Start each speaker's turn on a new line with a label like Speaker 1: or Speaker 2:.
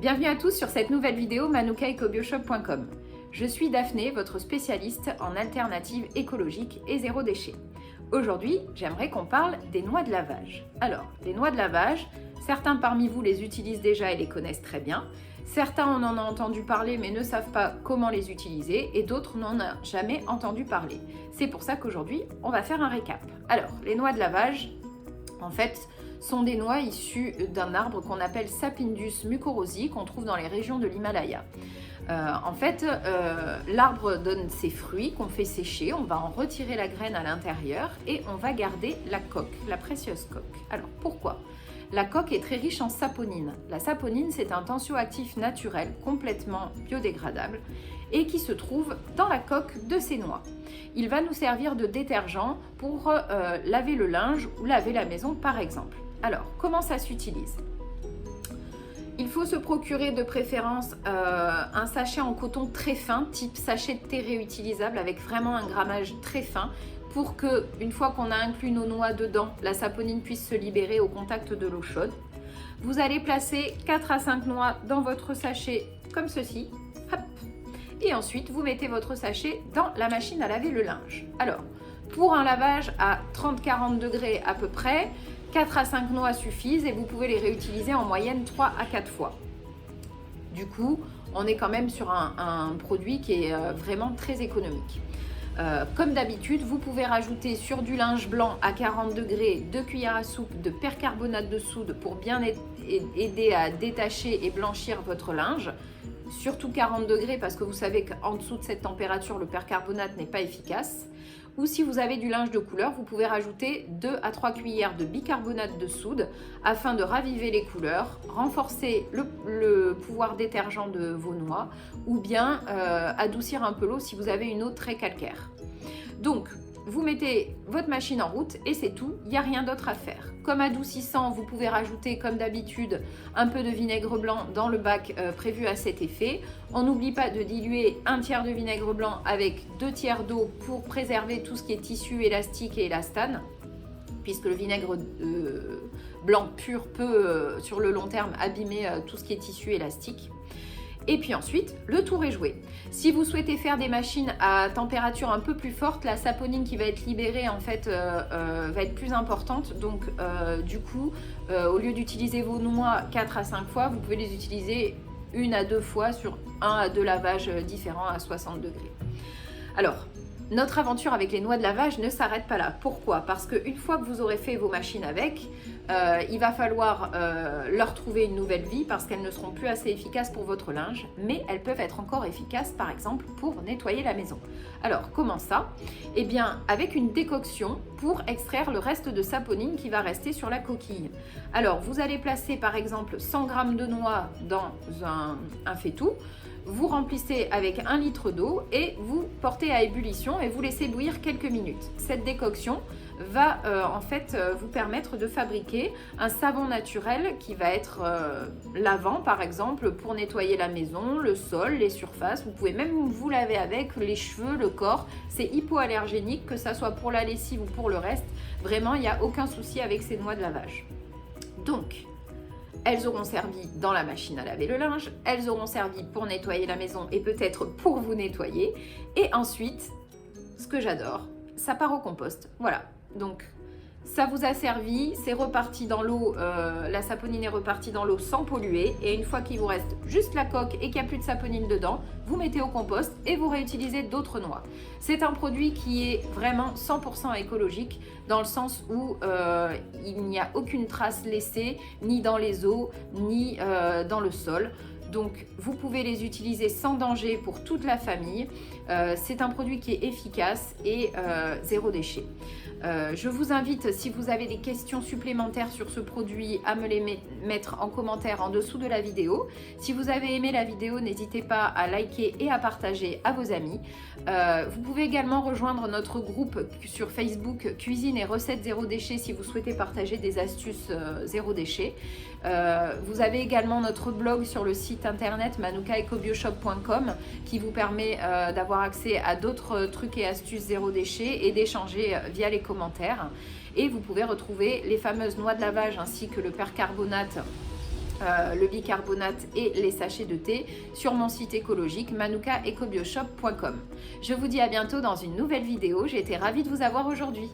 Speaker 1: Bienvenue à tous sur cette nouvelle vidéo manukaiecobioshop.com. Je suis Daphné, votre spécialiste en alternatives écologiques et zéro déchet. Aujourd'hui, j'aimerais qu'on parle des noix de lavage. Alors, les noix de lavage, certains parmi vous les utilisent déjà et les connaissent très bien. Certains en ont entendu parler mais ne savent pas comment les utiliser et d'autres n'en ont jamais entendu parler. C'est pour ça qu'aujourd'hui, on va faire un récap. Alors, les noix de lavage, en fait, sont des noix issues d'un arbre qu'on appelle Sapindus mucorosi, qu'on trouve dans les régions de l'Himalaya. L'arbre donne ses fruits qu'on fait sécher, on va en retirer la graine à l'intérieur et on va garder la coque, la précieuse coque. Alors pourquoi ? La coque est très riche en saponine. La saponine, c'est un tensioactif naturel complètement biodégradable et qui se trouve dans la coque de ces noix. Il va nous servir de détergent pour laver le linge ou laver la maison par exemple. Alors, comment ça s'utilise ? Il faut se procurer de préférence un sachet en coton très fin, type sachet de thé réutilisable avec vraiment un grammage très fin pour que, une fois qu'on a inclus nos noix dedans, la saponine puisse se libérer au contact de l'eau chaude. Vous allez placer 4 à 5 noix dans votre sachet comme ceci. Hop. Et ensuite, vous mettez votre sachet dans la machine à laver le linge. Alors, pour un lavage à 30-40 degrés à peu près, 4 à 5 noix suffisent et vous pouvez les réutiliser en moyenne 3 à 4 fois. Du coup, on est quand même sur un produit qui est vraiment très économique. Comme d'habitude, vous pouvez rajouter sur du linge blanc à 40 degrés 2 cuillères à soupe de percarbonate de soude pour bien aider à détacher et blanchir votre linge. Surtout 40 degrés parce que vous savez qu'en dessous de cette température, le percarbonate n'est pas efficace. Ou si vous avez du linge de couleur, vous pouvez rajouter 2 à 3 cuillères de bicarbonate de soude afin de raviver les couleurs, renforcer le pouvoir détergent de vos noix ou bien adoucir un peu l'eau si vous avez une eau très calcaire. Donc, vous mettez votre machine en route et c'est tout, il n'y a rien d'autre à faire. Comme adoucissant, vous pouvez rajouter comme d'habitude un peu de vinaigre blanc dans le bac prévu à cet effet. On n'oublie pas de diluer un tiers de vinaigre blanc avec 2 tiers d'eau pour préserver tout ce qui est tissu élastique et élastane, puisque le vinaigre blanc pur peut sur le long terme abîmer tout ce qui est tissu élastique. Et puis ensuite, le tour est joué. Si vous souhaitez faire des machines à température un peu plus forte, la saponine qui va être libérée en fait va être plus importante. Donc du coup, au lieu d'utiliser vos noix 4 à 5 fois, vous pouvez les utiliser 1 à 2 fois sur 1 à 2 lavages différents à 60 degrés. Alors, notre aventure avec les noix de lavage ne s'arrête pas là. Pourquoi ? Parce qu'une fois que vous aurez fait vos machines avec, il va falloir leur trouver une nouvelle vie parce qu'elles ne seront plus assez efficaces pour votre linge, mais elles peuvent être encore efficaces par exemple pour nettoyer la maison. Alors comment ça ? Eh bien avec une décoction pour extraire le reste de saponine qui va rester sur la coquille. Alors vous allez placer par exemple 100 g de noix dans un faitout. Vous remplissez avec 1 litre d'eau et vous portez à ébullition et vous laissez bouillir quelques minutes. Cette décoction va vous permettre de fabriquer un savon naturel qui va être lavant par exemple pour nettoyer la maison, le sol, les surfaces. Vous pouvez même vous laver avec les cheveux, le corps. C'est hypoallergénique, que ça soit pour la lessive ou pour le reste. Vraiment, il n'y a aucun souci avec ces noix de lavage. Donc, elles auront servi dans la machine à laver le linge, elles auront servi pour nettoyer la maison et peut-être pour vous nettoyer. Et ensuite, ce que j'adore, ça part au compost. Voilà, donc ça vous a servi, c'est reparti dans l'eau, la saponine est repartie dans l'eau sans polluer. Et une fois qu'il vous reste juste la coque et qu'il n'y a plus de saponine dedans, vous mettez au compost et vous réutilisez d'autres noix. C'est un produit qui est vraiment 100% écologique dans le sens où il n'y a aucune trace laissée ni dans les eaux ni dans le sol. Donc vous pouvez les utiliser sans danger pour toute la famille. C'est un produit qui est efficace et zéro déchet. Je vous invite, si vous avez des questions supplémentaires sur ce produit, à me les mettre en commentaire en dessous de la vidéo. Si vous avez aimé la vidéo, n'hésitez pas à liker et à partager à vos amis. Vous pouvez également rejoindre notre groupe sur Facebook Cuisine et recettes zéro déchet si vous souhaitez partager des astuces zéro déchet. Vous avez également notre blog sur le site internet manukaiecobioshop.com qui vous permet d'avoir accès à d'autres trucs et astuces zéro déchet et d'échanger via les commentaires. Et vous pouvez retrouver les fameuses noix de lavage ainsi que le percarbonate le bicarbonate et les sachets de thé sur mon site écologique manoukaecoBioshop.com. Je vous dis à bientôt dans une nouvelle vidéo, j'ai été ravie de vous avoir aujourd'hui.